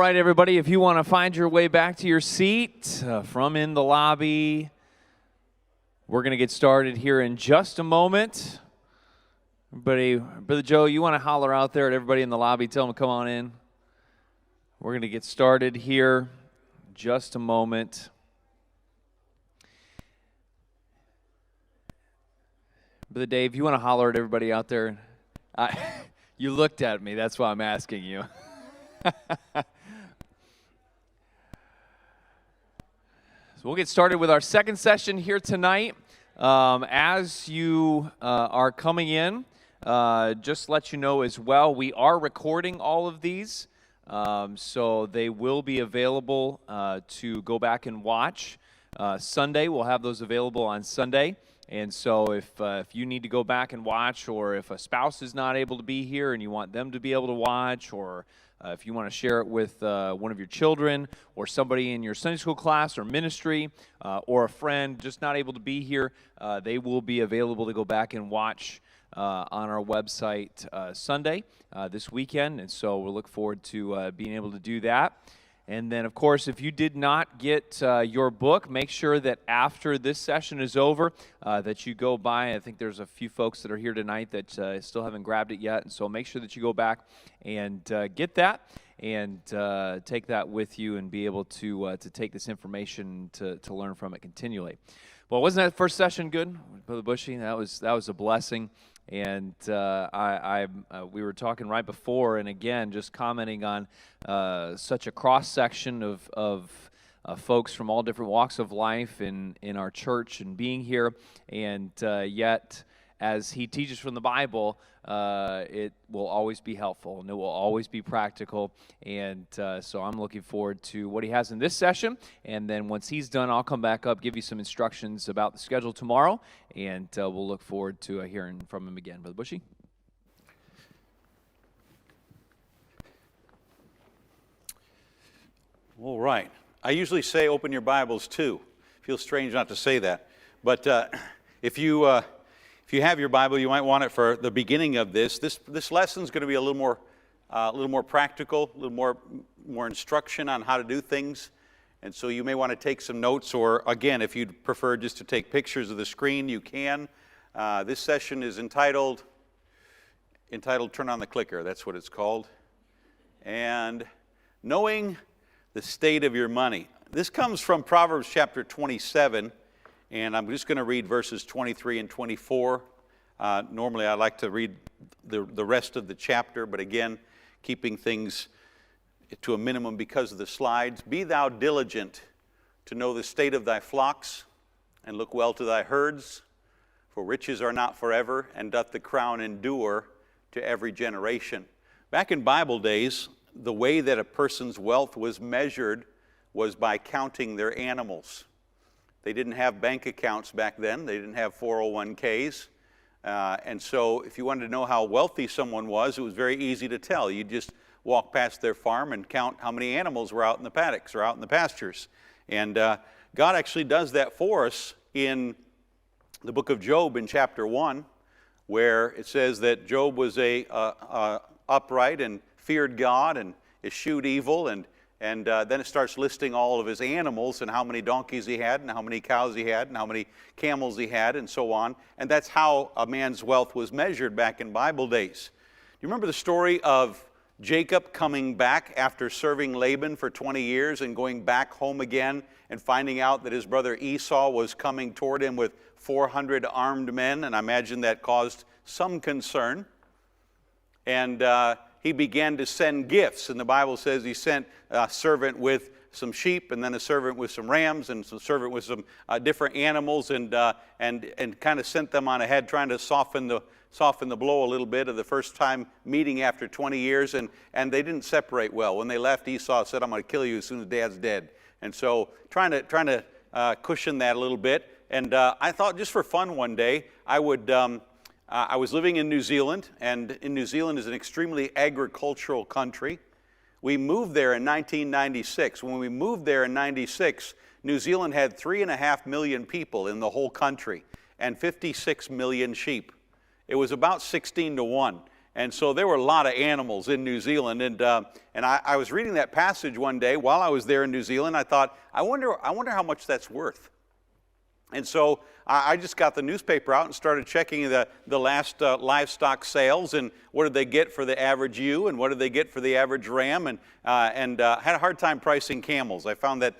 right, everybody, if you want to find your way back to your seat from in the lobby, we're going to get started here in just a moment. Everybody, Brother Joe, you want to holler out there at everybody in the lobby, tell them to come on in. We're going to get started here in just a moment. Brother Dave, you want to holler at everybody out there? You looked at me, that's why I'm asking you. So we'll get started with our second session here tonight. As you are coming in, just let you know as well, we are recording all of these, so they will be available to go back and watch. Sunday, we'll have those available on Sunday. And so if you need to go back and watch, or if a spouse is not able to be here and you want them to be able to watch, or if you want to share it with one of your children or somebody in your Sunday school class or ministry or a friend just not able to be here, they will be available to go back and watch on our website Sunday this weekend. And so we'll look forward to being able to do that. And then, of course, if you did not get your book, make sure that after this session is over that you go by. I think there's a few folks that are here tonight that still haven't grabbed it yet. And so make sure that you go back and get that and take that with you and be able to take this information to learn from it continually. Well, wasn't that first session good, Brother Bosje? That was a blessing. And we were talking right before, and again, just commenting on such a cross-section of folks from all different walks of life in our church and being here, and yet, as he teaches from the Bible, it will always be helpful, and it will always be practical, and so I'm looking forward to what he has in this session, and then once he's done, I'll come back up, give you some instructions about the schedule tomorrow, and we'll look forward to hearing from him again. Brother Bosje? All right. I usually say open your Bibles too. Feels strange not to say that, but if you have your Bible, you might want it for the beginning of this. This lesson is going to be a little more practical, a little more instruction on how to do things. And so you may want to take some notes, or again, if you'd prefer just to take pictures of the screen, you can. This session is entitled Turn on the Clicker. That's what it's called. And knowing the state of your money. This comes from Proverbs chapter 27. And I'm just going to read verses 23 and 24. Normally I like to read the rest of the chapter, but again, keeping things to a minimum because of the slides. Be thou diligent to know the state of thy flocks, and look well to thy herds, for riches are not forever, and doth the crown endure to every generation. Back in Bible days, the way that a person's wealth was measured was by counting their animals. They didn't have bank accounts back then. They didn't have 401ks. And so if you wanted to know how wealthy someone was, it was very easy to tell. You'd just walk past their farm and count how many animals were out in the paddocks or out in the pastures. And God actually does that for us in the book of Job in chapter 1, where it says that Job was upright and feared God and eschewed evil, and then it starts listing all of his animals and how many donkeys he had and how many cows he had and how many camels he had and so on. And that's how a man's wealth was measured back in Bible days. Do you remember the story of Jacob coming back after serving Laban for 20 years and going back home again and finding out that his brother Esau was coming toward him with 400 armed men? And I imagine that caused some concern. And he began to send gifts, and the Bible says he sent a servant with some sheep, and then a servant with some rams, and some servant with some different animals, and kind of sent them on ahead, trying to soften the blow a little bit of the first time meeting after 20 years, and they didn't separate well. When they left, Esau said, "I'm going to kill you as soon as Dad's dead," and so trying to cushion that a little bit. And I thought, just for fun, one day I would. I was living in New Zealand, and in New Zealand is an extremely agricultural country. We moved there in 1996. When we moved there in 96, New Zealand had 3.5 million people in the whole country and 56 million sheep. It was about 16 to 1. And so there were a lot of animals in New Zealand. And I was reading that passage one day while I was there in New Zealand. I thought, I wonder how much that's worth. And so I just got the newspaper out and started checking the last livestock sales and what did they get for the average ewe and what did they get for the average ram, and had a hard time pricing camels. I found that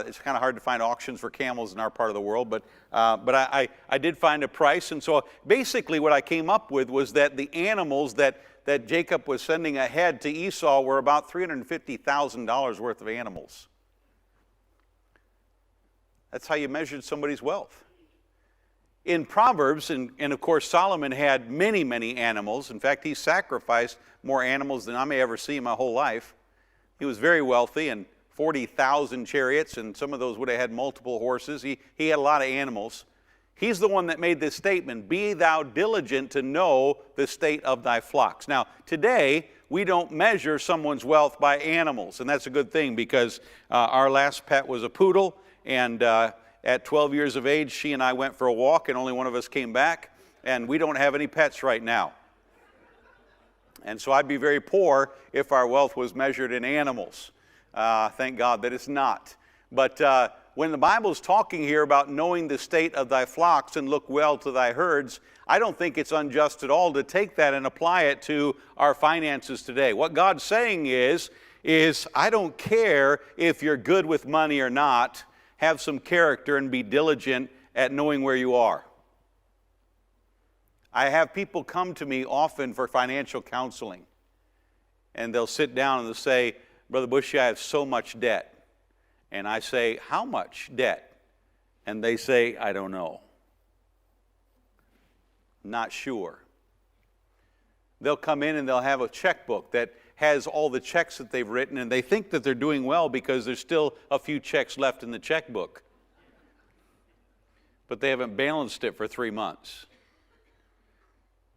it's kind of hard to find auctions for camels in our part of the world, but I did find a price. And so basically what I came up with was that the animals that Jacob was sending ahead to Esau were about $350,000 worth of animals. That's how you measured somebody's wealth. In Proverbs, and of course Solomon had many, many animals. In fact, he sacrificed more animals than I may ever see in my whole life. He was very wealthy, and 40,000 chariots, and some of those would have had multiple horses. He had a lot of animals. He's the one that made this statement, "Be thou diligent to know the state of thy flocks." Now, today, we don't measure someone's wealth by animals, and that's a good thing because our last pet was a poodle. And at 12 years of age, she and I went for a walk, and only one of us came back. And we don't have any pets right now. And so I'd be very poor if our wealth was measured in animals. Thank God that it's not. But when the Bible is talking here about knowing the state of thy flocks and look well to thy herds, I don't think it's unjust at all to take that and apply it to our finances today. What God's saying is I don't care if you're good with money or not. Have some character and be diligent at knowing where you are. I have people come to me often for financial counseling, and they'll sit down and they'll say, "Brother Bosje, I have so much debt." And I say, "How much debt?" And they say, "I don't know. Not sure." They'll come in and they'll have a checkbook that has all the checks that they've written, and they think that they're doing well because there's still a few checks left in the checkbook. But they haven't balanced it for 3 months.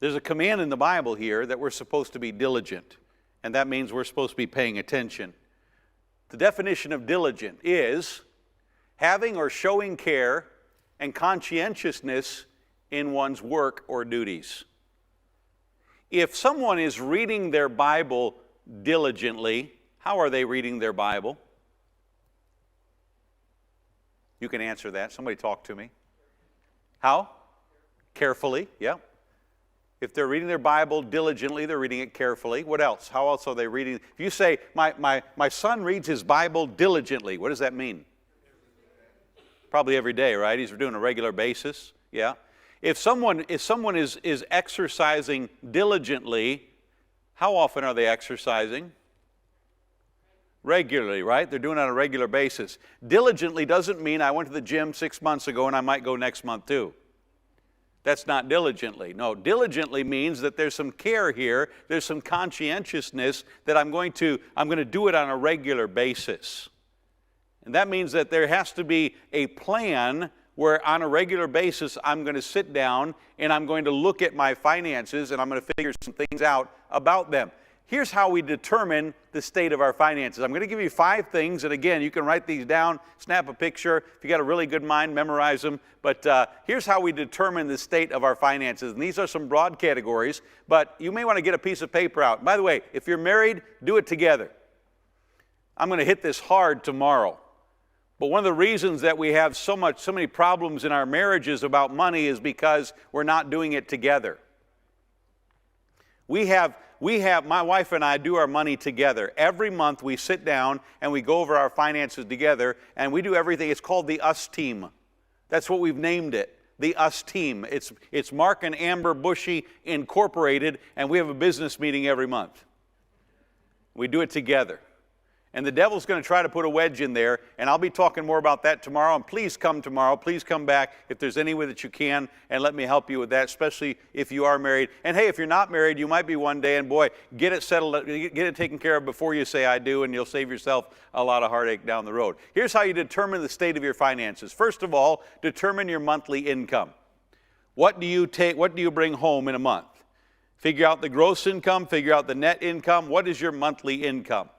There's a command in the Bible here that we're supposed to be diligent, and that means we're supposed to be paying attention. The definition of diligent is having or showing care and conscientiousness in one's work or duties. If someone is reading their Bible diligently, how are they reading their Bible? You can answer that. Somebody talk to me. How? Carefully, yeah. If they're reading their Bible diligently, they're reading it carefully. What else? How else are they reading? If you say, my son reads his Bible diligently, what does that mean? Probably every day, right? He's doing a regular basis, yeah. If someone is exercising diligently, how often are they exercising? Regularly, right? They're doing it on a regular basis. Diligently doesn't mean I went to the gym 6 months ago and I might go next month too. That's not diligently. No, diligently means that there's some care here, there's some conscientiousness that I'm going to do it on a regular basis. And that means that there has to be a plan where on a regular basis I'm going to sit down and I'm going to look at my finances and I'm going to figure some things out about them. Here's how we determine the state of our finances. I'm going to give you 5 things, and again, you can write these down, snap a picture. If you got a really good mind, memorize them. But here's how we determine the state of our finances. And these are some broad categories, but you may want to get a piece of paper out. By the way, if you're married, do it together. I'm going to hit this hard tomorrow. But one of the reasons that we have so many problems in our marriages about money is because we're not doing it together. My wife and I do our money together. Every month we sit down and we go over our finances together, and we do everything. It's called the US team. That's what we've named it, the US team. It's Mark and Amber Bosje Incorporated, and we have a business meeting every month. We do it together. And the devil's going to try to put a wedge in there, and I'll be talking more about that tomorrow. And please come tomorrow. Please come back if there's any way that you can, and let me help you with that, especially if you are married. And hey, if you're not married, you might be one day, and boy, get it settled, get it taken care of before you say I do, and you'll save yourself a lot of heartache down the road. Here's how you determine the state of your finances. First of all, determine your monthly income. What do you bring home in a month? Figure out the gross income, figure out the net income. What is your monthly income?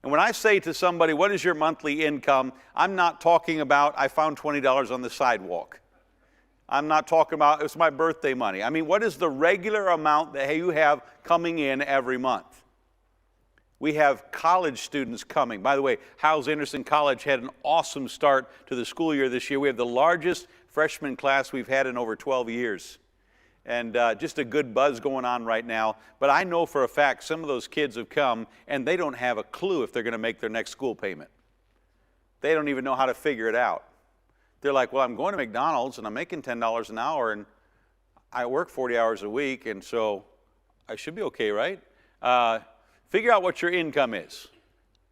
And when I say to somebody, what is your monthly income, I'm not talking about I found $20 on the sidewalk. I'm not talking about it's my birthday money. I mean, what is the regular amount that you have coming in every month? We have college students coming. By the way, Howes-Anderson College had an awesome start to the school year this year. We have the largest freshman class we've had in over 12 years. And just a good buzz going on right now. But I know for a fact some of those kids have come and they don't have a clue if they're going to make their next school payment. They don't even know how to figure it out. They're like, well, I'm going to McDonald's and I'm making $10 an hour and I work 40 hours a week, and so I should be okay, right? Figure out what your income is.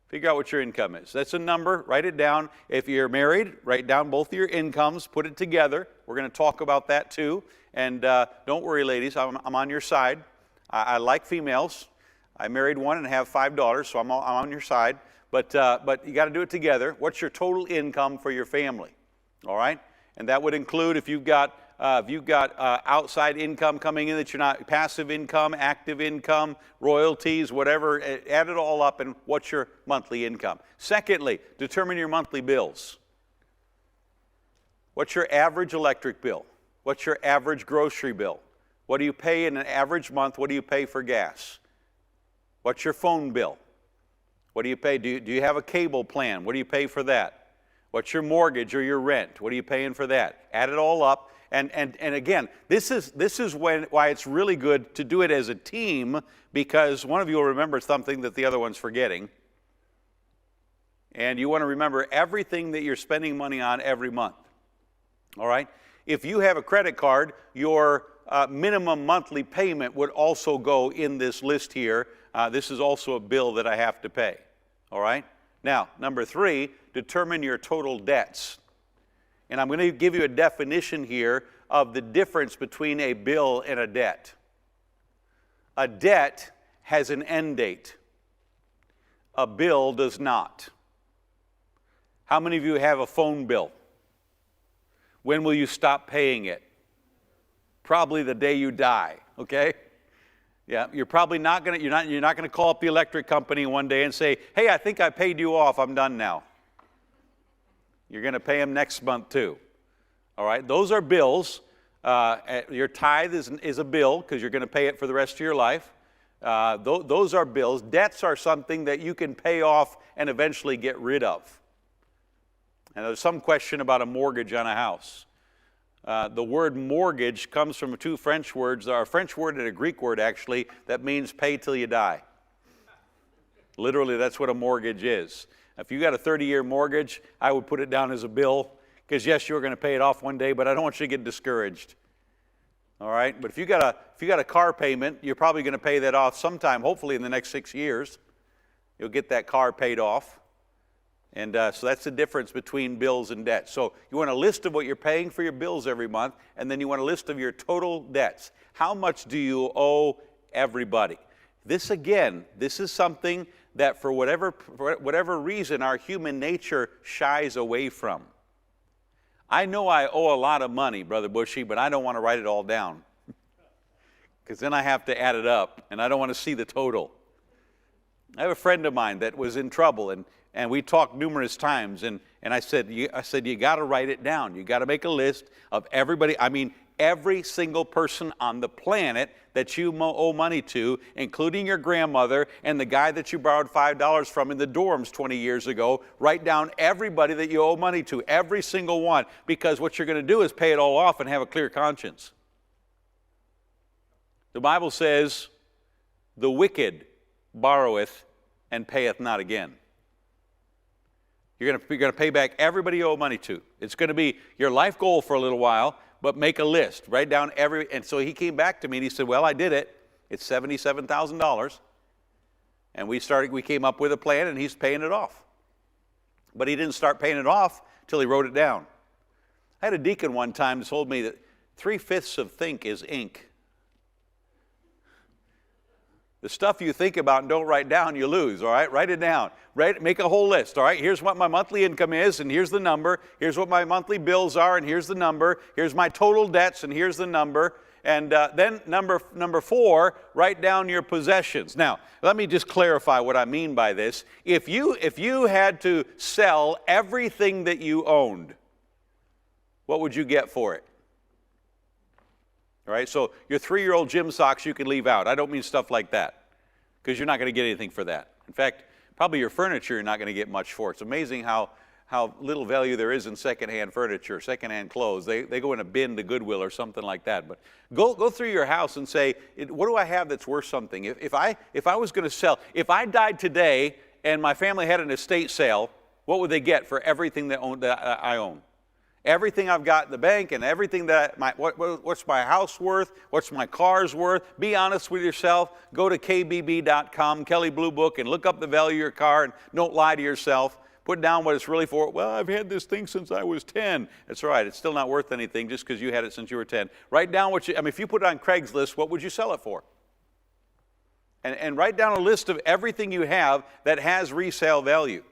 Figure out what your income is. That's a number. Write it down. If you're married, write down both of your incomes. Put it together. We're going to talk about that too. And don't worry, ladies. I'm on your side. I like females. I married one and have 5 daughters, so I'm on your side. But you got to do it together. What's your total income for your family? All right? And that would include if you've got outside income coming in that you're not, passive income, active income, royalties, whatever, add it all up and what's your monthly income. Secondly, determine your monthly bills. What's your average electric bill? What's your average grocery bill? What do you pay in an average month? What do you pay for gas? What's your phone bill? What do you pay? Do you have a cable plan? What do you pay for that? What's your mortgage or your rent? What are you paying for that? Add it all up. And again, this is why it's really good to do it as a team, because one of you will remember something that the other one's forgetting. And you want to remember everything that you're spending money on every month. All right? If you have a credit card, your minimum monthly payment would also go in this list here. This is also a bill that I have to pay. All right? Now, number 3, determine your total debts. And I'm going to give you a definition here of the difference between a bill and a debt. A debt has an end date. A bill does not. How many of you have a phone bill? When will you stop paying it? Probably the day you die, okay? Yeah, you're probably not going to you're not going to call up the electric company one day and say, "Hey, I think I paid you off. I'm done now." You're going to pay them next month too. All right, those are bills. Your tithe is a bill because you're going to pay it for the rest of your life. Those are bills. Debts are something that you can pay off and eventually get rid of. And there's some question about a mortgage on a house. The word mortgage comes from 2 French words, a French word and a Greek word actually, that means pay till you die. Literally, that's what a mortgage is. If you got a 30-year mortgage, I would put it down as a bill, because yes, you're going to pay it off one day, but I don't want you to get discouraged. All right? But if you got a car payment, you're probably going to pay that off sometime, hopefully in the next 6 years. You'll get that car paid off. And so that's the difference between bills and debts. So you want a list of what you're paying for your bills every month, and then you want a list of your total debts. How much do you owe everybody? This is something that for whatever reason our human nature shies away from. I know I owe a lot of money, Brother Bushy, but I don't want to write it all down. Because then I have to add it up, and I don't want to see the total. I have a friend of mine that was in trouble, and we talked numerous times, and I said, you got to write it down. You got to make a list of everybody. I mean, every single person on the planet that you owe money to, including your grandmother and the guy that you borrowed $5 from in the dorms 20 years ago. Write down everybody that you owe money to, every single one, because what you're going to do is pay it all off and have a clear conscience. The Bible says, the wicked borroweth and payeth not again. You're going to pay back everybody you owe money to. It's going to be your life goal for a little while, but make a list. Write down every, and so he came back to me and he said, well, I did it. It's $77,000. And we came up with a plan and he's paying it off. But he didn't start paying it off till he wrote it down. I had a deacon one time that told me that 3/5 of think is ink. The stuff you think about and don't write down, you lose, all right? Write it down. Make a whole list, all right? Here's what my monthly income is, and here's the number. Here's what my monthly bills are, and here's the number. Here's my total debts, and here's the number. And then number 4, write down your possessions. Now, let me just clarify what I mean by this. If you had to sell everything that you owned, what would you get for it? All right, so your 3-year-old gym socks you can leave out. I don't mean stuff like that, because you're not going to get anything for that. In fact, probably your furniture you're not going to get much for. It's amazing how little value there is in secondhand furniture, secondhand clothes. They go in a bin to Goodwill or something like that. But go through your house and say, what do I have that's worth something? If I was going to sell, if I died today and my family had an estate sale, what would they get for everything that I own? Everything I've got in the bank and everything what's my house worth? What's my car's worth? Be honest with yourself. Go to kbb.com, Kelley Blue Book, and look up the value of your car, and don't lie to yourself. Put down what it's really for. Well, I've had this thing since I was 10. That's right. It's still not worth anything just because you had it since you were 10. Write down if you put it on Craigslist, what would you sell it for? And write down a list of everything you have that has resale value.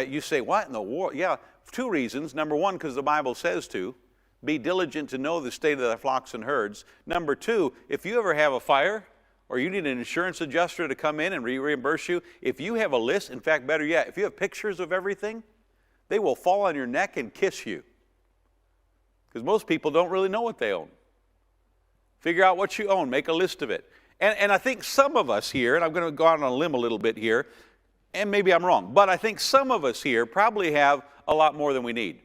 You say, what in the world? Yeah, 2 reasons. Number 1, because the Bible says to. Be diligent to know the state of thy flocks and herds. Number 2, if you ever have a fire or you need an insurance adjuster to come in and reimburse you, if you have a list, in fact, better yet, if you have pictures of everything, they will fall on your neck and kiss you. Because most people don't really know what they own. Figure out what you own. Make a list of it. And I think some of us here, and I'm going to go out on a limb a little bit here, and maybe I'm wrong, but I think some of us here probably have a lot more than we need.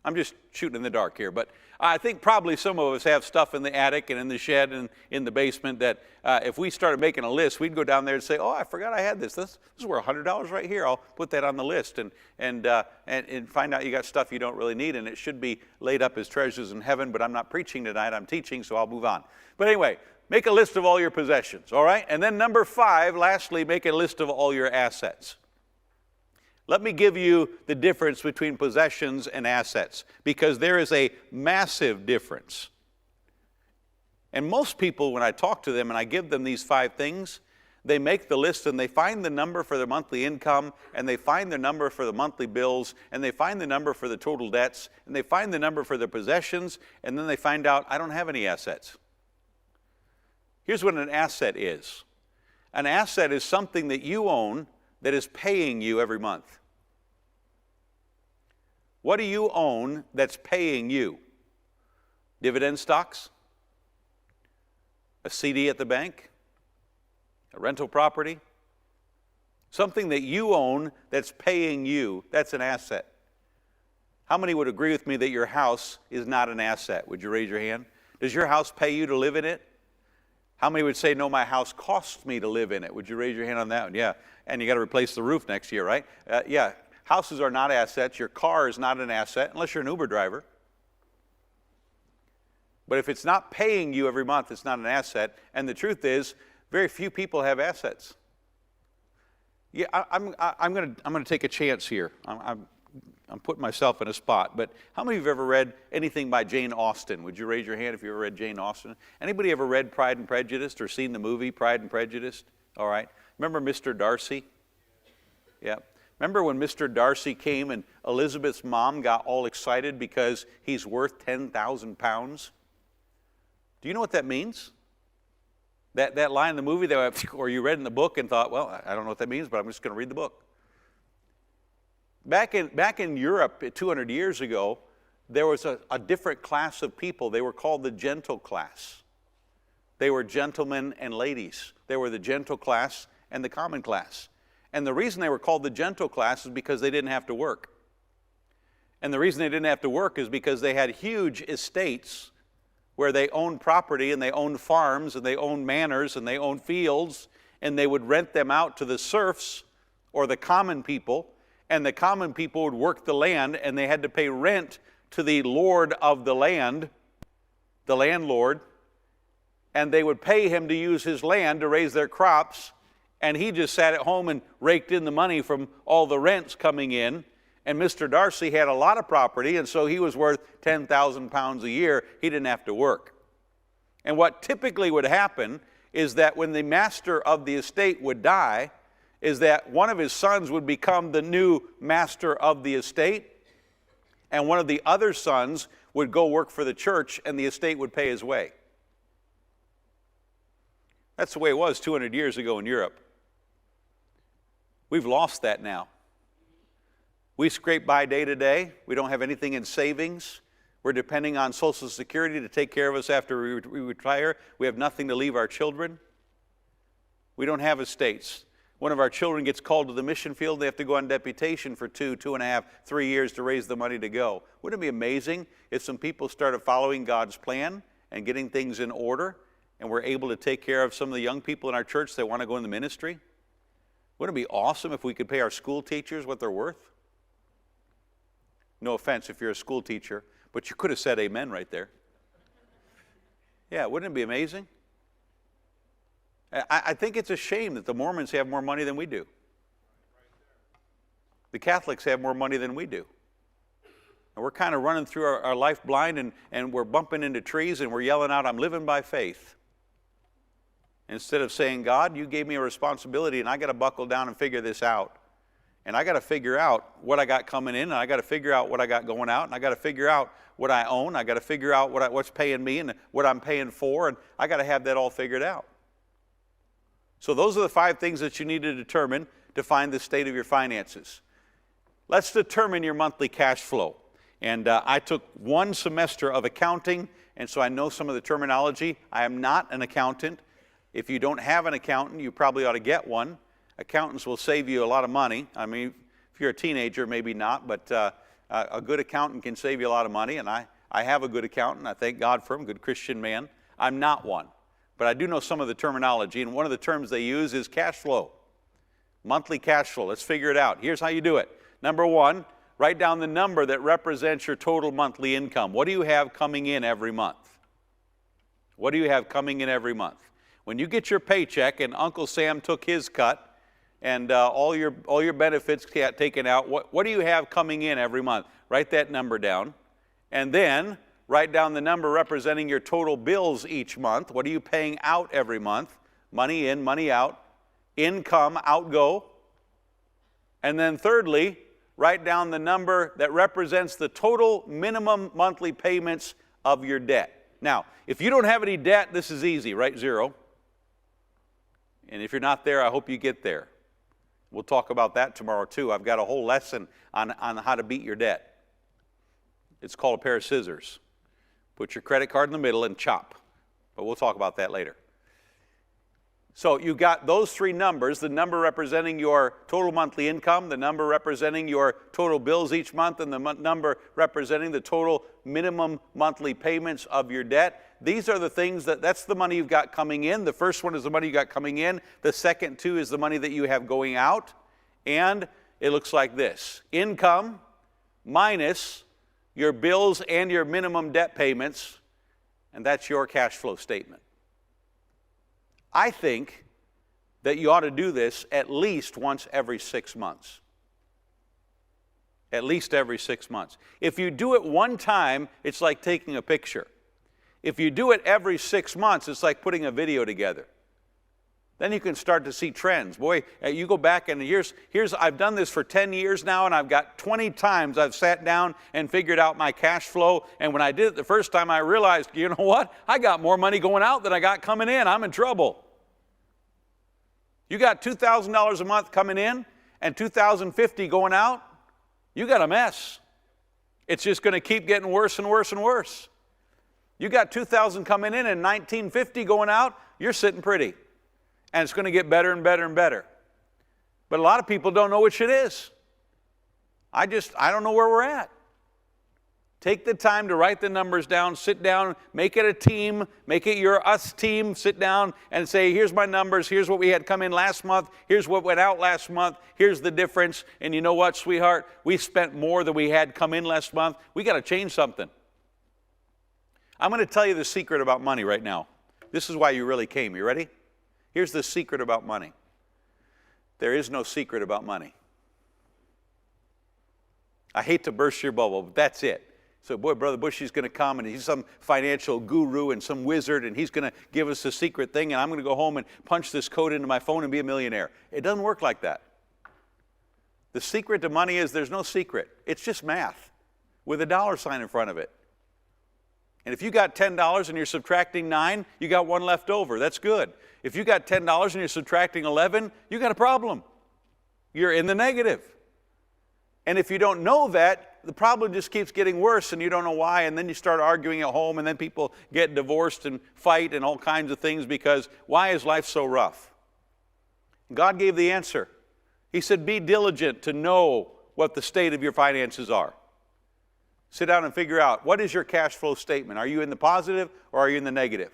I'm just shooting in the dark here, but I think probably some of us have stuff in the attic and in the shed and in the basement that if we started making a list, we'd go down there and say, oh, I forgot I had this. This is worth $100 right here. I'll put that on the list and find out you got stuff you don't really need, and it should be laid up as treasures in heaven, but I'm not preaching tonight. I'm teaching, so I'll move on. But anyway, make a list of all your possessions, all right? And then number 5, lastly, make a list of all your assets. Let me give you the difference between possessions and assets, because there is a massive difference. And most people, when I talk to them and I give them these 5 things, they make the list and they find the number for their monthly income, and they find the number for the monthly bills, and they find the number for the total debts, and they find the number for their possessions, and then they find out, I don't have any assets. Here's what an asset is. An asset is something that you own that is paying you every month. What do you own that's paying you? Dividend stocks? A CD at the bank? A rental property? Something that you own that's paying you, that's an asset. How many would agree with me that your house is not an asset? Would you raise your hand? Does your house pay you to live in it? How many would say, no, my house costs me to live in it? Would you raise your hand on that one? Yeah. And you got to replace the roof next year, right? Yeah. Houses are not assets. Your car is not an asset, unless you're an Uber driver. But if it's not paying you every month, it's not an asset. And the truth is, very few people have assets. Yeah, I'm going to take a chance here. I'm putting myself in a spot, but how many of you have ever read anything by Jane Austen? Would you raise your hand if you ever read Jane Austen? Anybody ever read Pride and Prejudice or seen the movie Pride and Prejudice? All right. Remember Mr. Darcy? Yeah. Remember when Mr. Darcy came and Elizabeth's mom got all excited because he's worth 10,000 pounds? Do you know what that means? That line in the movie, or you read in the book and thought, well, I don't know what that means, but I'm just going to read the book. Back in Europe 200 years ago, there was a different class of people. They were called the gentle class. They were gentlemen and ladies. They were the gentle class and the common class. And the reason they were called the gentle class is because they didn't have to work. And the reason they didn't have to work is because they had huge estates where they owned property and they owned farms and they owned manors and they owned fields, and they would rent them out to the serfs or the common people. And the common people would work the land, and they had to pay rent to the lord of the land, the landlord, and they would pay him to use his land to raise their crops, and he just sat at home and raked in the money from all the rents coming in. And Mr. Darcy had a lot of property, and so he was worth 10,000 pounds a year. He didn't have to work. And what typically would happen is that when the master of the estate would die, is that one of his sons would become the new master of the estate, and one of the other sons would go work for the church, and the estate would pay his way. That's the way it was 200 years ago in Europe. We've lost that now. We scrape by day to day. We don't have anything in savings. We're depending on Social Security to take care of us after we retire. We have nothing to leave our children. We don't have estates. One of our children gets called to the mission field. They have to go on deputation for 2.5, 3 years to raise the money to go. Wouldn't it be amazing if some people started following God's plan and getting things in order, and we're able to take care of some of the young people in our church that want to go into ministry? Wouldn't it be awesome if we could pay our school teachers what they're worth? No offense if you're a school teacher, but you could have said amen right there. Yeah, wouldn't it be amazing? I think it's a shame that the Mormons have more money than we do. The Catholics have more money than we do. And we're kind of running through our life blind, and we're bumping into trees, and we're yelling out, I'm living by faith. Instead of saying, God, you gave me a responsibility, and I got to buckle down and figure this out. And I got to figure out what I got coming in, and I got to figure out what I got going out, and I got to figure out what I own. I got to figure out what's paying me and what I'm paying for, and I got to have that all figured out. So those are the 5 things that you need to determine to find the state of your finances. Let's determine your monthly cash flow. And I took 1 semester of accounting, and so I know some of the terminology. I am not an accountant. If you don't have an accountant, you probably ought to get one. Accountants will save you a lot of money. I mean, if you're a teenager, maybe not, but a good accountant can save you a lot of money, and I have a good accountant. I thank God for him, good Christian man. I'm not one. But I do know some of the terminology, and one of the terms they use is cash flow. Monthly cash flow. Let's figure it out. Here's how you do it. Number 1, write down the number that represents your total monthly income. What do you have coming in every month? What do you have coming in every month? When you get your paycheck and Uncle Sam took his cut and all your benefits taken out, what do you have coming in every month? Write that number down. And then write down the number representing your total bills each month. What are you paying out every month? Money in, money out. Income, outgo. And then thirdly, write down the number that represents the total minimum monthly payments of your debt. Now, if you don't have any debt, this is easy. Write 0. And if you're not there, I hope you get there. We'll talk about that tomorrow too. I've got a whole lesson on how to beat your debt. It's called a pair of scissors. Put your credit card in the middle and chop. But we'll talk about that later. So you've got those 3 numbers, the number representing your total monthly income, the number representing your total bills each month, and the number representing the total minimum monthly payments of your debt. These are the things that's the money you've got coming in. The first one is the money you got coming in. The second 2 is the money that you have going out. And it looks like this. Income minus your bills and your minimum debt payments, and that's your cash flow statement. I think that you ought to do this at least once every 6 months. At least every 6 months. If you do it one time, it's like taking a picture. If you do it every 6 months, it's like putting a video together. Then you can start to see trends. Boy, you go back and here's I've done this for 10 years now, and I've got 20 times I've sat down and figured out my cash flow. And when I did it the first time, I realized, you know what? I got more money going out than I got coming in. I'm in trouble. You got $2,000 a month coming in and $2,050 going out, you got a mess. It's just going to keep getting worse and worse and worse. You got $2,000 coming in and $1,950 going out, you're sitting pretty. And it's going to get better and better and better. But a lot of people don't know which it is. I don't know where we're at. Take the time to write the numbers down, sit down, make it a team, make it your us team, sit down and say, here's my numbers, here's what we had come in last month, here's what went out last month, here's the difference. And you know what, sweetheart? We spent more than we had come in last month. We got to change something. I'm going to tell you the secret about money right now. This is why you really came. You ready? Here's the secret about money. There is no secret about money. I hate to burst your bubble, but that's it. So, boy, Brother Bushy's going to come, and he's some financial guru and some wizard, and he's going to give us a secret thing, and I'm going to go home and punch this code into my phone and be a millionaire. It doesn't work like that. The secret to money is there's no secret. It's just math with a dollar sign in front of it. And if you got $10 and you're subtracting 9, you got 1 left over. That's good. If you got $10 and you're subtracting 11, you got a problem. You're in the negative. And if you don't know that, the problem just keeps getting worse and you don't know why, and then you start arguing at home, and then people get divorced and fight and all kinds of things because why is life so rough? God gave the answer. He said, be diligent to know what the state of your finances are. Sit down and figure out, what is your cash flow statement? Are you in the positive or are you in the negative?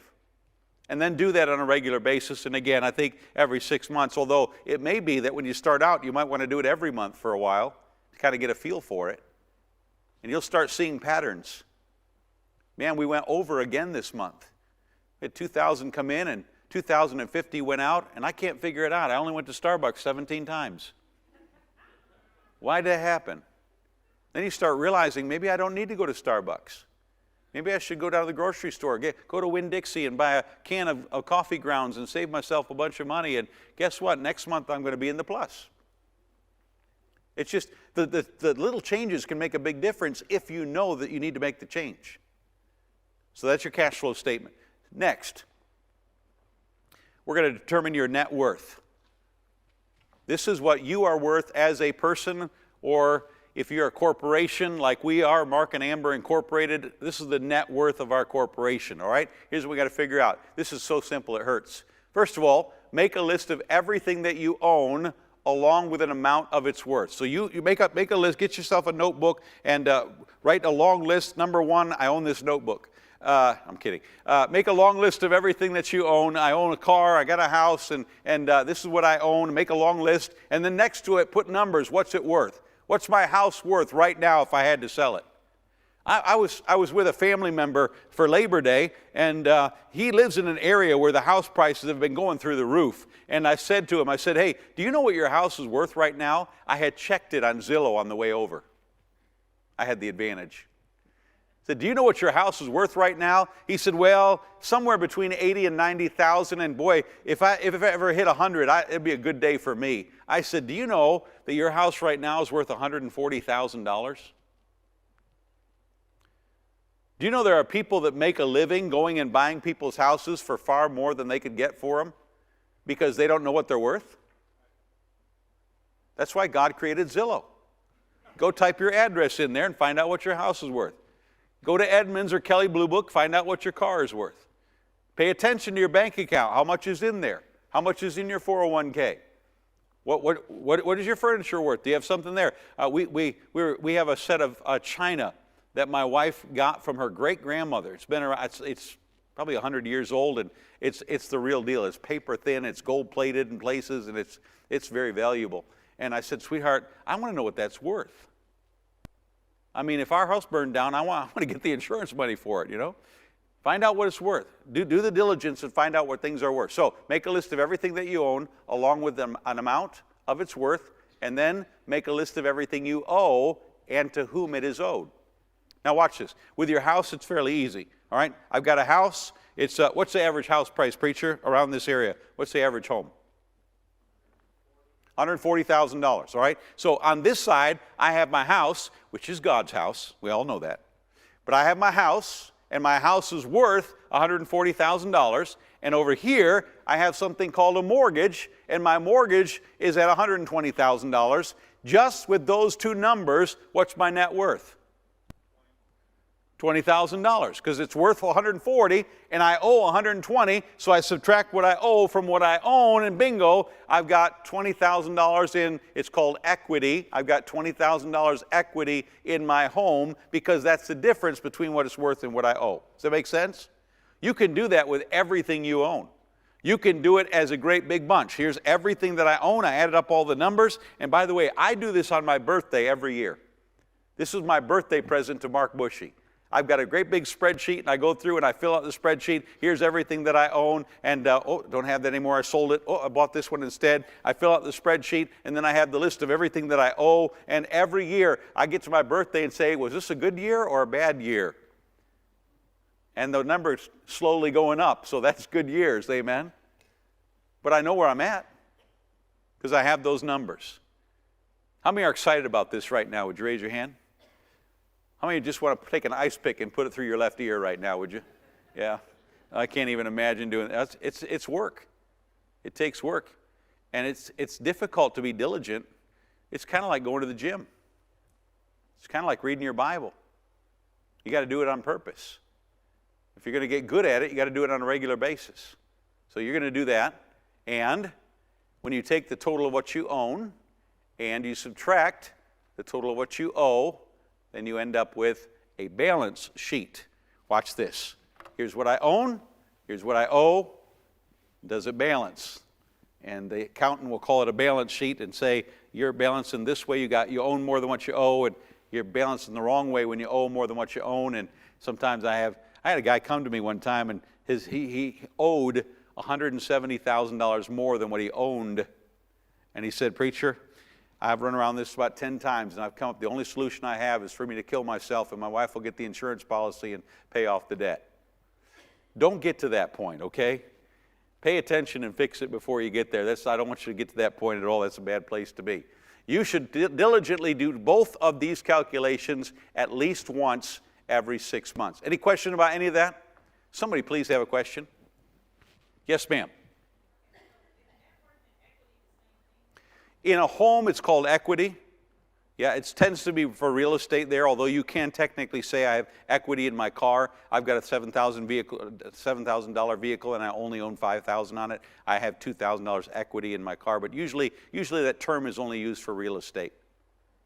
And then do that on a regular basis. And again, I think every 6 months, although it may be that when you start out, you might want to do it every month for a while to kind of get a feel for it. And you'll start seeing patterns. Man, we went over again this month. We had 2,000 come in and 2,050 went out, and I can't figure it out. I only went to Starbucks 17 times. Why did that happen? Then you start realizing maybe I don't need to go to Starbucks. Maybe I should go down to the grocery store, go to Winn-Dixie and buy a can of coffee grounds and save myself a bunch of money. And guess what? Next month I'm going to be in the plus. It's just the little changes can make a big difference if you know that you need to make the change. So that's your cash flow statement. Next, we're going to determine your net worth. This is what you are worth as a person, or if you're a corporation like we are, Mark and Amber Incorporated, this is the net worth of our corporation, all right? Here's what we got to figure out. This is so simple it hurts. First of all, make a list of everything that you own along with an amount of its worth. So you make a list, get yourself a notebook, and write a long list. Number one, I own this notebook. I'm kidding. Make a long list of everything that you own. I own a car, I got a house, and this is what I own. Make a long list, and then next to it, put numbers. What's it worth? What's my house worth right now if I had to sell it? I was with a family member for Labor Day, and he lives in an area where the house prices have been going through the roof. And I said to him, hey, do you know what your house is worth right now? I had checked it on Zillow on the way over. I had the advantage. I said, do you know what your house is worth right now? He said, well, somewhere between 80 and 90,000. And boy, if I ever hit 100, it'd be a good day for me. I said, do you know that your house right now is worth $140,000? Do you know there are people that make a living going and buying people's houses for far more than they could get for them because they don't know what they're worth? That's why God created Zillow. Go type your address in there and find out what your house is worth. Go to Edmunds or Kelley Blue Book, find out what your car is worth. Pay attention to your bank account. How much is in there? How much is in your 401k? What is your furniture worth? Do you have something there? We have a set of china that my wife got from her great-grandmother. It's been around, it's probably 100 years old, and it's the real deal. It's paper thin, it's gold-plated in places, and it's very valuable. And I said, sweetheart, I want to know what that's worth. I mean, if our house burned down, I want to get the insurance money for it, you know. Find out what it's worth. Do the diligence and find out what things are worth. So make a list of everything that you own along with an amount of its worth, and then make a list of everything you owe and to whom it is owed. Now watch this. With your house, it's fairly easy, all right? I've got a house. It's what's the average house price, preacher, around this area? What's the average home? $140,000, all right? So on this side, I have my house, which is God's house. We all know that. But I have my house, and my house is worth $140,000. And over here, I have something called a mortgage, and my mortgage is at $120,000. Just with those two numbers, what's my net worth? $20,000, because it's worth $140 and I owe $120, so I subtract what I owe from what I own, and bingo, I've got $20,000 in, it's called equity. I've got $20,000 equity in my home because that's the difference between what it's worth and what I owe. Does that make sense? You can do that with everything you own. You can do it as a great big bunch. Here's everything that I own. I added up all the numbers, and by the way, I do this on my birthday every year. This is my birthday present to Mark Bosje. I've got a great big spreadsheet, and I go through and I fill out the spreadsheet. Here's everything that I own, and don't have that anymore. I sold it. I bought this one instead. I fill out the spreadsheet, and then I have the list of everything that I owe. And every year, I get to my birthday and say, was this a good year or a bad year? And the number's slowly going up, so that's good years, amen? But I know where I'm at because I have those numbers. How many are excited about this right now? Would you raise your hand? How many just want to take an ice pick and put it through your left ear right now, would you? Yeah. I can't even imagine doing that. It's work. It takes work. And it's difficult to be diligent. It's kind of like going to the gym. It's kind of like reading your Bible. You got to do it on purpose. If you're going to get good at it, you got to do it on a regular basis. So you're going to do that, and when you take the total of what you own and you subtract the total of what you owe, then you end up with a balance sheet. Watch this. Here's what I own. Here's what I owe. Does it balance? And the accountant will call it a balance sheet and say, you're balancing this way. You own more than what you owe, and you're balancing the wrong way when you owe more than what you own. And sometimes I had a guy come to me one time, and he owed $170,000 more than what he owned. And he said, preacher, I've run around this about 10 times, and I've come up, the only solution I have is for me to kill myself, and my wife will get the insurance policy and pay off the debt. Don't get to that point, okay? Pay attention and fix it before you get there. I don't want you to get to that point at all. That's a bad place to be. You should diligently do both of these calculations at least once every 6 months. Any question about any of that? Somebody please have a question. Yes, ma'am. In a home, it's called equity. Yeah, it tends to be for real estate there, although you can technically say I have equity in my car. I've got a $7,000 vehicle and I only own $5,000 on it. I have $2,000 equity in my car, but usually that term is only used for real estate.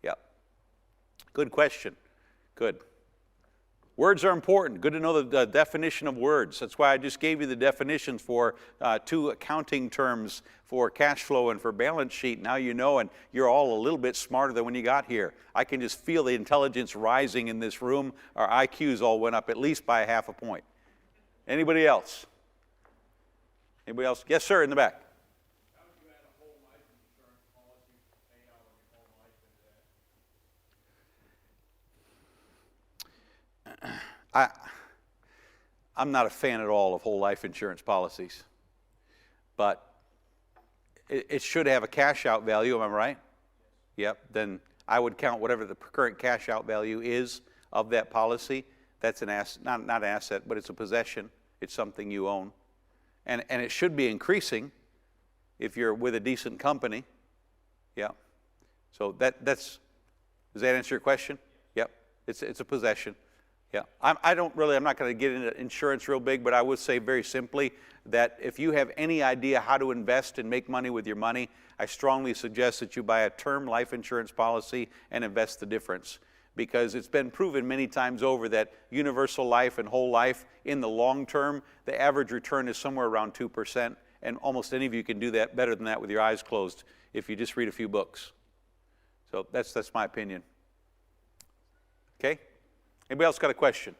Yeah. Good question. Good. Words are important. Good to know the definition of words. That's why I just gave you the definitions for two accounting terms for cash flow and for balance sheet. Now you know, and you're all a little bit smarter than when you got here. I can just feel the intelligence rising in this room. Our IQs all went up at least by half a point. Anybody else? Anybody else? Yes, sir, in the back. How would you add a whole life insurance policy to pay out on your whole life into that? I'm not a fan at all of whole life insurance policies, but it should have a cash out value, am I right? Yep, then I would count whatever the current cash out value is of that policy. That's an asset, not an asset, but it's a possession. It's something you own. And it should be increasing if you're with a decent company. Yeah. So does that answer your question? Yep, it's a possession. Yeah, I'm not going to get into insurance real big, but I would say very simply that if you have any idea how to invest and make money with your money, I strongly suggest that you buy a term life insurance policy and invest the difference. Because it's been proven many times over that universal life and whole life, in the long term, the average return is somewhere around 2%, and almost any of you can do that better than that with your eyes closed if you just read a few books. So that's my opinion. Okay? Anybody else got a question?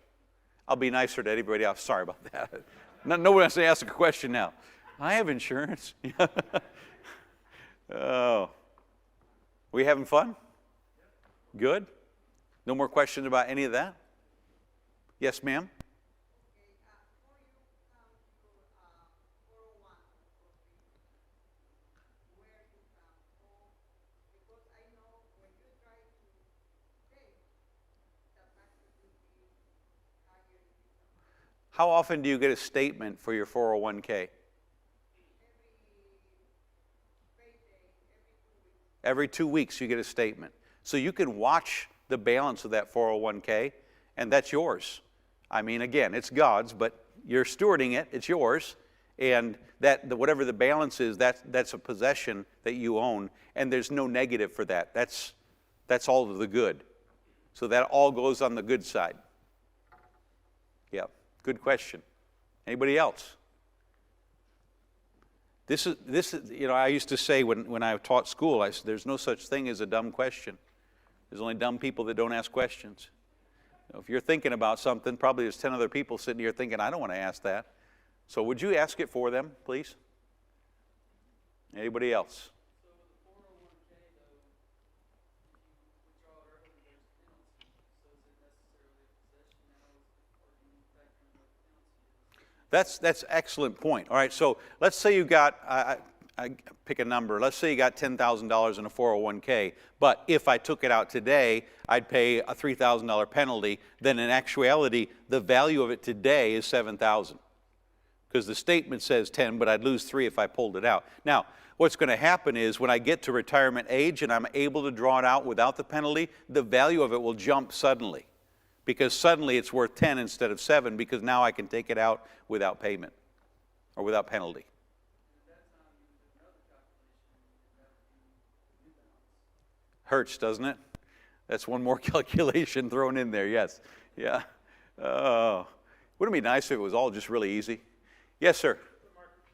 I'll be nicer to everybody else. Sorry about that. Nobody wants to ask a question now. I have insurance. Oh. We having fun? Good? No more questions about any of that? Yes, ma'am? How often do you get a statement for your 401k? Every 2 weeks you get a statement. So you can watch the balance of that 401k, and that's yours. I mean, again, it's God's, but you're stewarding it, it's yours, and whatever the balance is, that's a possession that you own, and there's no negative for that. That's all of the good. So that all goes on the good side. Yeah. Good question. Anybody else? This is, I used to say when I taught school, I said, there's no such thing as a dumb question. There's only dumb people that don't ask questions. If you're thinking about something, probably there's 10 other people sitting here thinking, I don't want to ask that. So would you ask it for them, please? Anybody else? So with the 401k, though, if you withdraw early, there's penalty. So is it necessarily a possession now, or do you factor in what the penalty is? That's an excellent point. All right, so let's say you got, I pick a number. Let's say you got $10,000 in a 401k, but if I took it out today, I'd pay a $3,000 penalty. Then in actuality, the value of it today is $7,000. Because the statement says 10, but I'd lose 3 if I pulled it out. Now, What's going to happen is when I get to retirement age and I'm able to draw it out without the penalty, the value of it will jump suddenly. Because suddenly it's worth 10 instead of 7, because now I can take it out without payment or without penalty. Hurts, doesn't it? That's one more calculation thrown in there, yes. Yeah. Oh. Wouldn't it be nice if it was all just really easy? Yes, sir. Mark, in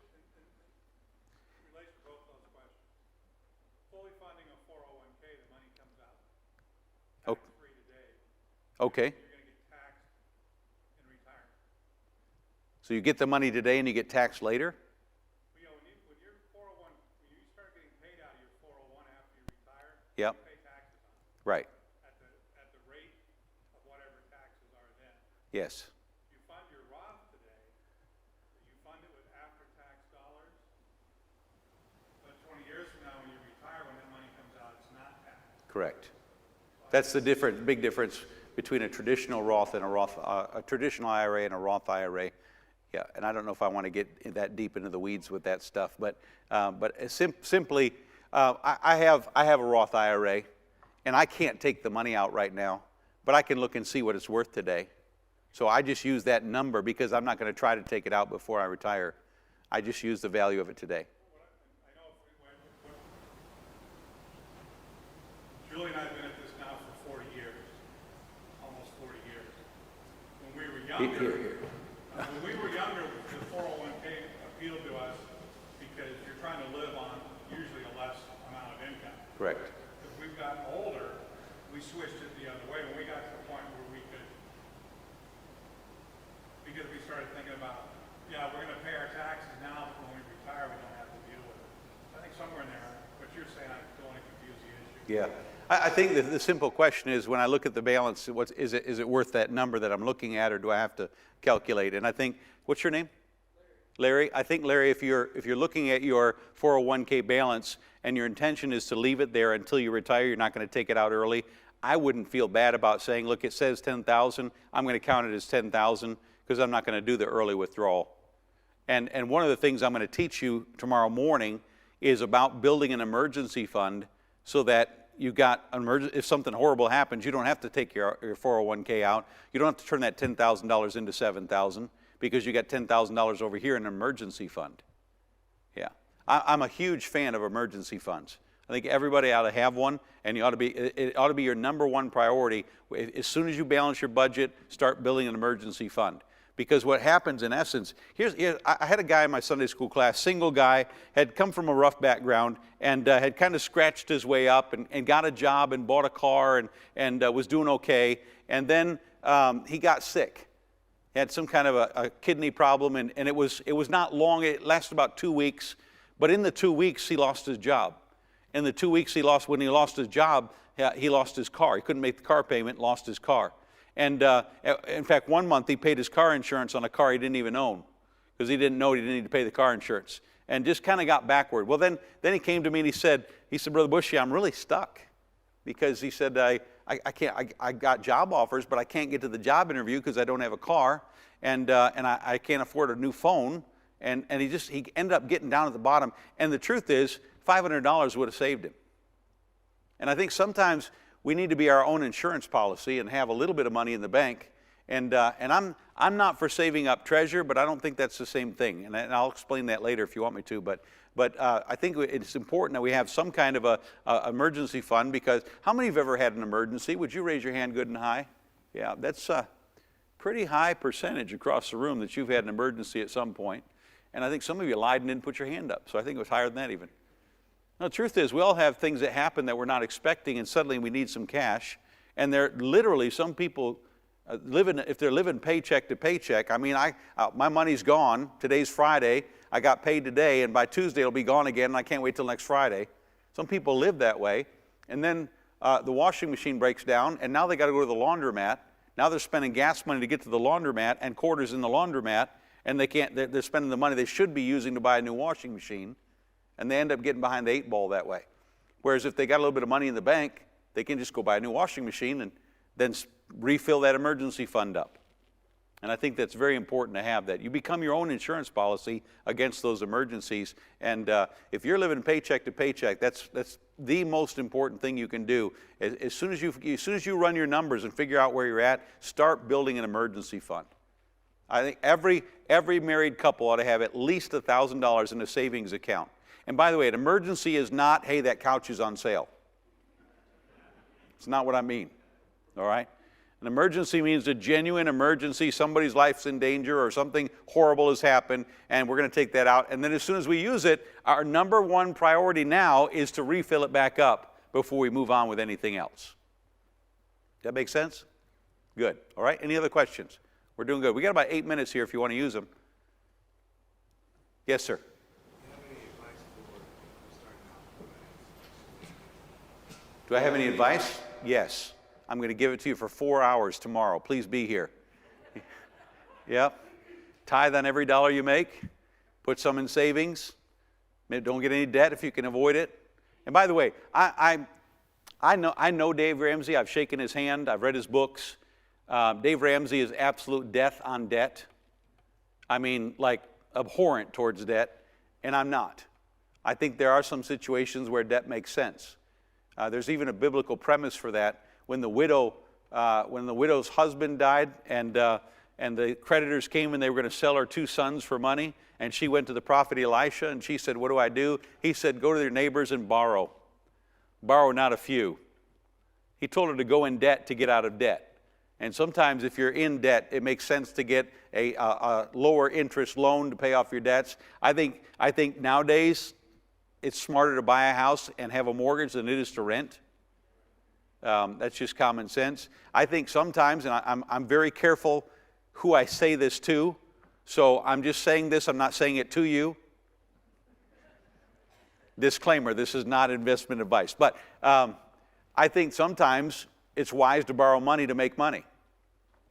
relation to both those questions, fully funding a 401k, the money comes out tax-free today. Okay. You're going to get taxed in retirement. So you get the money today and you get taxed later? When your 401, when you start getting paid out of your 401 after you retire, Yep. you pay taxes on it Right. at the rate of whatever taxes are then. Yes. You fund your Roth today, you fund it with after-tax dollars, but 20 years from now when you retire, when that money comes out, it's not taxed. Correct. That's the big difference between a traditional Roth and a traditional IRA and a Roth IRA. Yeah, and I don't know if I want to get that deep into the weeds with that stuff, but simply, I have a Roth IRA, and I can't take the money out right now, but I can look and see what it's worth today. So I just use that number because I'm not going to try to take it out before I retire. I just use the value of it today. I know Julie and I have been at this now for 40 years, almost 40 years. When we were younger, the 401k appealed to us because you're trying to live on usually a less amount of income. Correct. As we've gotten older, we switched it the other way. When we got to the point where we could, because we started thinking about, yeah, we're going to pay our taxes now, but when we retire, we don't have to deal with it. I think somewhere in there, what you're saying, I don't want to confuse the issue. Yeah. I think the simple question is, when I look at the balance, is it worth that number that I'm looking at, or do I have to calculate? And I think, what's your name? Larry. I think, Larry, if you're looking at your 401k balance and your intention is to leave it there until you retire, you're not going to take it out early, I wouldn't feel bad about saying, look, it says 10,000, I'm going to count it as 10,000 because I'm not going to do the early withdrawal. And one of the things I'm going to teach you tomorrow morning is about building an emergency fund so that you got if something horrible happens, you don't have to take your 401k out. You don't have to turn that $10,000 into $7,000 because you got $10,000 over here in an emergency fund. Yeah, I'm a huge fan of emergency funds. I think everybody ought to have one, and it ought to be your number one priority. As soon as you balance your budget, start building an emergency fund. Because what happens in essence, I had a guy in my Sunday school class, single guy, had come from a rough background and had kind of scratched his way up and got a job and bought a car and was doing okay. And then he got sick. He had some kind of a kidney problem, and it was not long. It lasted about 2 weeks. But in the 2 weeks, he lost his job. In the 2 weeks when he lost his job, he lost his car. He couldn't make the car payment, lost his car. And in fact, 1 month he paid his car insurance on a car he didn't even own because he didn't know he didn't need to pay the car insurance, and just kind of got backward. Well, then he came to me and he said, Brother Bosje, I'm really stuck because he said, I got job offers, but I can't get to the job interview because I don't have a car, and I can't afford a new phone. And he ended up getting down at the bottom. And the truth is, $500 would have saved him. And I think sometimes we need to be our own insurance policy and have a little bit of money in the bank. And I'm not for saving up treasure, but I don't think that's the same thing. And I'll explain that later if you want me to. But I think it's important that we have some kind of a emergency fund, because how many have ever had an emergency? Would you raise your hand good and high? Yeah, that's a pretty high percentage across the room that you've had an emergency at some point. And I think some of you lied and didn't put your hand up. So I think it was higher than that even. No, the truth is, we all have things that happen that we're not expecting, and suddenly we need some cash. And there literally, some people if they're living paycheck to paycheck. I mean, my money's gone. Today's Friday. I got paid today, and by Tuesday it'll be gone again, and I can't wait till next Friday. Some people live that way. And then the washing machine breaks down, and now they got to go to the laundromat. Now they're spending gas money to get to the laundromat and quarters in the laundromat, and they're spending the money they should be using to buy a new washing machine. And they end up getting behind the 8 ball that way. Whereas if they got a little bit of money in the bank, they can just go buy a new washing machine and then refill that emergency fund up. And I think that's very important to have that. You become your own insurance policy against those emergencies. And if you're living paycheck to paycheck, that's the most important thing you can do. As soon as you run your numbers and figure out where you're at, start building an emergency fund. I think every married couple ought to have at least $1,000 in a savings account. And by the way, an emergency is not, hey, that couch is on sale. It's not what I mean. All right? An emergency means a genuine emergency. Somebody's life's in danger or something horrible has happened, and we're going to take that out. And then as soon as we use it, our number one priority now is to refill it back up before we move on with anything else. That make sense? Good. All right. Any other questions? We're doing good. We got about 8 minutes here if you want to use them. Yes, sir. Do I have any advice? Yes. I'm going to give it to you for 4 hours tomorrow. Please be here. Yep. Tithe on every dollar you make. Put some in savings. Don't get any debt if you can avoid it. And by the way, I know Dave Ramsey. I've shaken his hand. I've read his books. Dave Ramsey is absolute death on debt. I mean, like abhorrent towards debt. And I'm not. I think there are some situations where debt makes sense. There's even a biblical premise for that. When the widow's husband died and the creditors came and they were going to sell her 2 sons for money, and she went to the prophet Elisha and she said, what do I do? He said, go to your neighbors and borrow. Borrow not a few. He told her to go in debt to get out of debt. And sometimes if you're in debt, it makes sense to get a lower interest loan to pay off your debts. I think nowadays it's smarter to buy a house and have a mortgage than it is to rent. That's just common sense. I think sometimes, and I'm very careful who I say this to, so I'm just saying this, I'm not saying it to you. Disclaimer, this is not investment advice. But I think sometimes it's wise to borrow money to make money.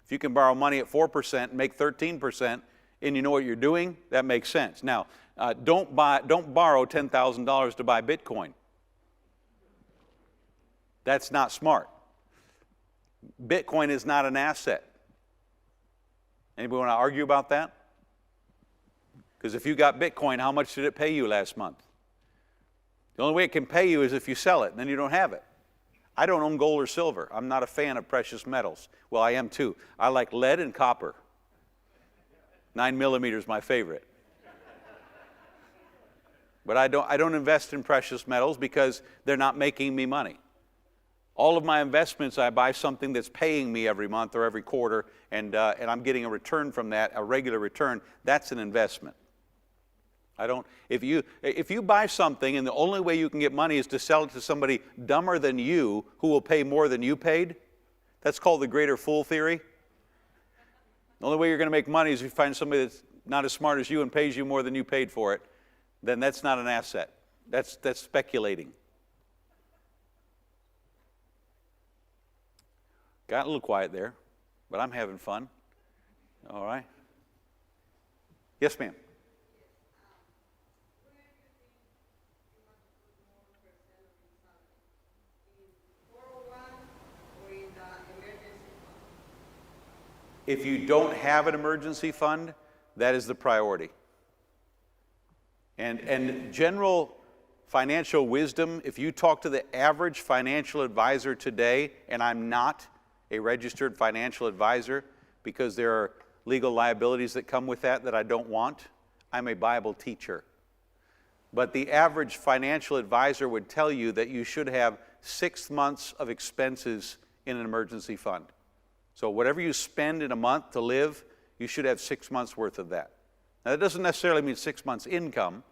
If you can borrow money at 4% and make 13%, and you know what you're doing, that makes sense. Now, don't borrow $10,000 to buy Bitcoin. That's not smart. Bitcoin is not an asset. Anybody want to argue about that? Because if you got Bitcoin, how much did it pay you last month? The only way it can pay you is if you sell it, and then you don't have it. I don't own gold or silver. I'm not a fan of precious metals. Well, I am too. I like lead and copper. 9mm is my favorite. But I don't invest in precious metals because they're not making me money. All of my investments, I buy something that's paying me every month or every quarter, and I'm getting a return from that, a regular return. That's an investment. If you buy something and the only way you can get money is to sell it to somebody dumber than you who will pay more than you paid, that's called the greater fool theory. The only way you're going to make money is if you find somebody that's not as smart as you and pays you more than you paid for it. Then that's not an asset. That's speculating. Got a little quiet there, but I'm having fun. All right. Yes, ma'am. If you don't have an emergency fund, that is the priority. And general financial wisdom, if you talk to the average financial advisor today, and I'm not a registered financial advisor because there are legal liabilities that come with that I don't want. I'm a Bible teacher. But the average financial advisor would tell you that you should have 6 months of expenses in an emergency fund. So whatever you spend in a month to live, you should have 6 months worth of that. Now that doesn't necessarily mean 6 months income,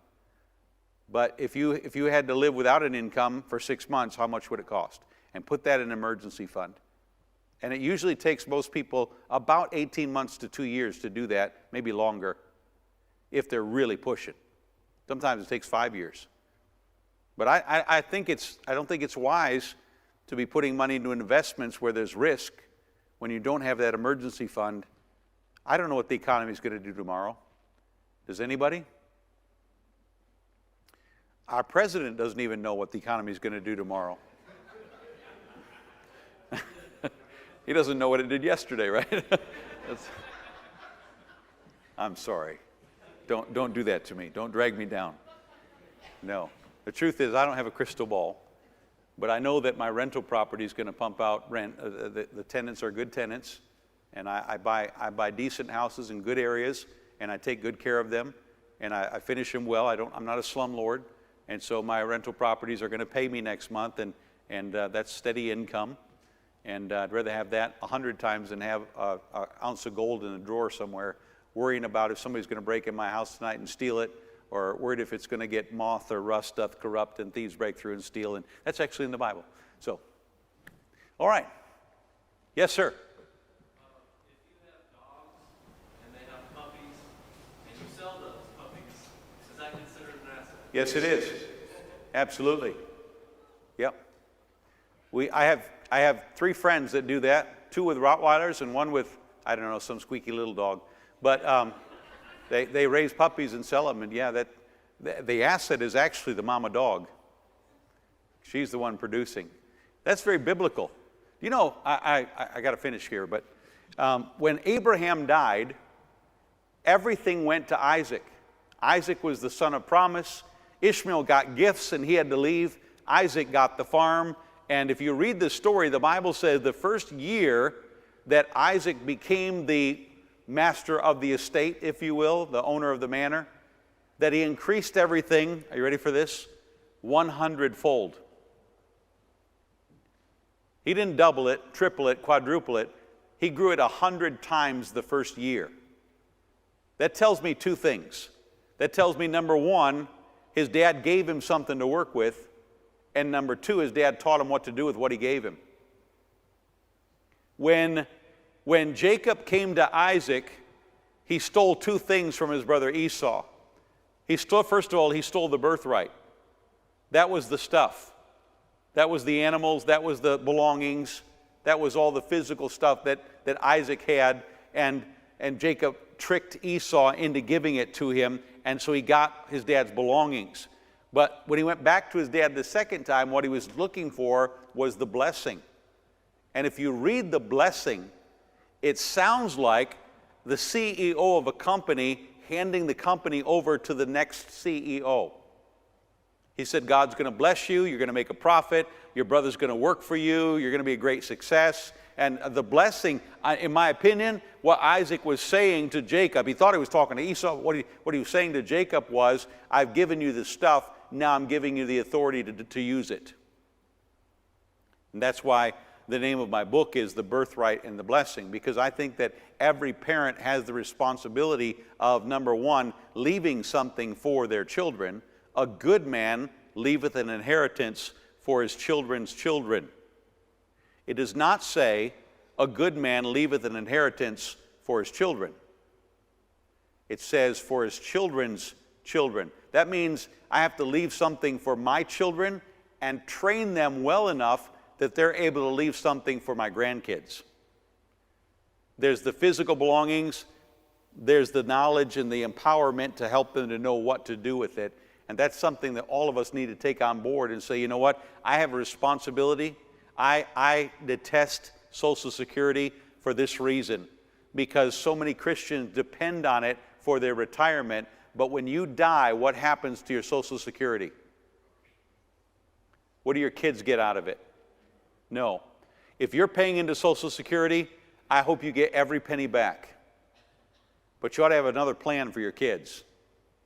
but if you had to live without an income for 6 months, how much would it cost? And put that in an emergency fund. And it usually takes most people about 18 months to 2 years to do that, maybe longer, if they're really pushing. Sometimes it takes 5 years. But I don't think it's wise to be putting money into investments where there's risk when you don't have that emergency fund. I don't know what the economy is going to do tomorrow. Does anybody? Our president doesn't even know what the economy is going to do tomorrow. He doesn't know what it did yesterday, right? I'm sorry. Don't do that to me. Don't drag me down. No. The truth is, I don't have a crystal ball, but I know that my rental property is going to pump out rent. The tenants are good tenants, and I buy decent houses in good areas, and I take good care of them, and I finish them well. I'm not a slumlord, and so my rental properties are going to pay me next month, and that's steady income. And I'd rather have that 100 times than have an ounce of gold in a drawer somewhere, worrying about if somebody's going to break in my house tonight and steal it, or worried if it's going to get moth or rust, doth corrupt, and thieves break through and steal. And that's actually in the Bible. So, all right. Yes, sir. If you have dogs and they have puppies, and you sell those puppies, is that considered an asset? Yes, it is. Absolutely. Yep. I have 3 friends that do that, 2 with Rottweilers and 1 with, I don't know, some squeaky little dog. But they raise puppies and sell them, and yeah, the asset is actually the mama dog. She's the one producing. That's very biblical. You know, I got to finish here, but when Abraham died, everything went to Isaac. Isaac was the son of promise. Ishmael got gifts, and he had to leave. Isaac got the farm. And if you read the story, the Bible says the first year that Isaac became the master of the estate, if you will, the owner of the manor, that he increased everything, are you ready for this? 100-fold. He didn't double it, triple it, quadruple it. He grew it 100 times the first year. That tells me 2 things. That tells me, number 1, his dad gave him something to work with, and number 2, his dad taught him what to do with what he gave him. When Jacob came to Isaac, he stole 2 things from his brother Esau. First of all, he stole the birthright. That was the stuff. That was the animals, that was the belongings, that was all the physical stuff that Isaac had, and Jacob tricked Esau into giving it to him, and so he got his dad's belongings. But when he went back to his dad the second time, what he was looking for was the blessing. And if you read the blessing, it sounds like the CEO of a company handing the company over to the next CEO. He said, God's going to bless you, you're going to make a profit, your brother's going to work for you, you're going to be a great success. And the blessing, in my opinion, what Isaac was saying to Jacob, he thought he was talking to Esau. What he was saying to Jacob was, I've given you the stuff, now I'm giving you the authority to use it. And that's why the name of my book is The Birthright and the Blessing, because I think that every parent has the responsibility of, number 1, leaving something for their children. A good man leaveth an inheritance for his children's children. It does not say, a good man leaveth an inheritance for his children. It says, for his children's children. That means I have to leave something for my children and train them well enough that they're able to leave something for my grandkids. There's the physical belongings, there's the knowledge and the empowerment to help them to know what to do with it. And that's something that all of us need to take on board and say, you know what, I have a responsibility. I detest Social Security for this reason, because so many Christians depend on it for their retirement. But when you die, what happens to your Social Security? What do your kids get out of it? No. If you're paying into Social Security, I hope you get every penny back. But you ought to have another plan for your kids.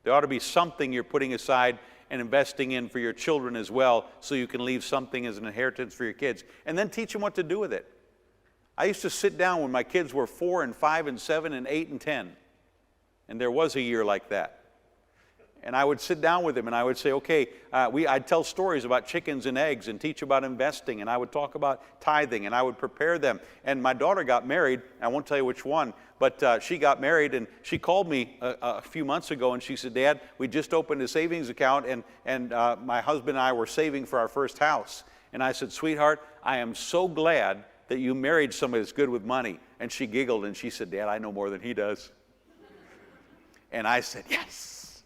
There ought to be something you're putting aside and investing in for your children as well, so you can leave something as an inheritance for your kids. And then teach them what to do with it. I used to sit down when my kids were 4 and 5 and 7 and 8 and 10. And there was a year like that. And I would sit down with them and I would say, okay, I'd tell stories about chickens and eggs and teach about investing, and I would talk about tithing, and I would prepare them. And my daughter got married. I won't tell you which one, but she got married, and she called me a few months ago, and she said, Dad, we just opened a savings account, and my husband and I were saving for our first house. And I said, sweetheart, I am so glad that you married somebody that's good with money. And she giggled, and she said, Dad, I know more than he does. And I said, yes.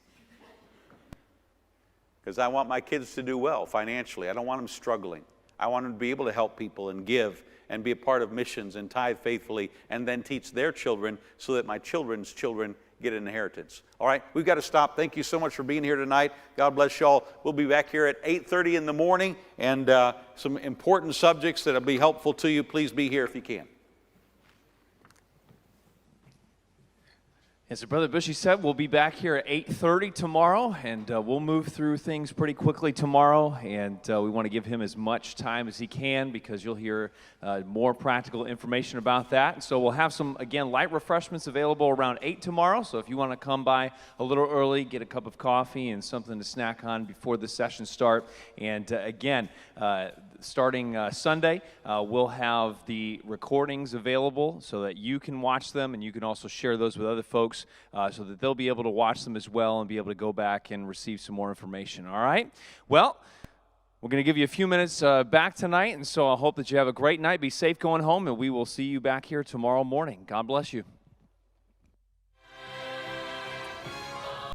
Because I want my kids to do well financially. I don't want them struggling. I want them to be able to help people and give and be a part of missions and tithe faithfully, and then teach their children so that my children's children get an inheritance. All right, we've got to stop. Thank you so much for being here tonight. God bless y'all. We'll be back here at 8:30 in the morning, and some important subjects that will be helpful to you. Please be here if you can. As Brother Bushy said, we'll be back here at 8:30 tomorrow, and we'll move through things pretty quickly tomorrow, and we want to give him as much time as he can because you'll hear more practical information about that. And so we'll have some, again, light refreshments available around 8 tomorrow, so if you want to come by a little early, get a cup of coffee and something to snack on before the session start. And again, starting Sunday, we'll have the recordings available so that you can watch them, and you can also share those with other folks so that they'll be able to watch them as well and be able to go back and receive some more information. All right? Well, we're going to give you a few minutes back tonight, and so I hope that you have a great night. Be safe going home, and we will see you back here tomorrow morning. God bless you.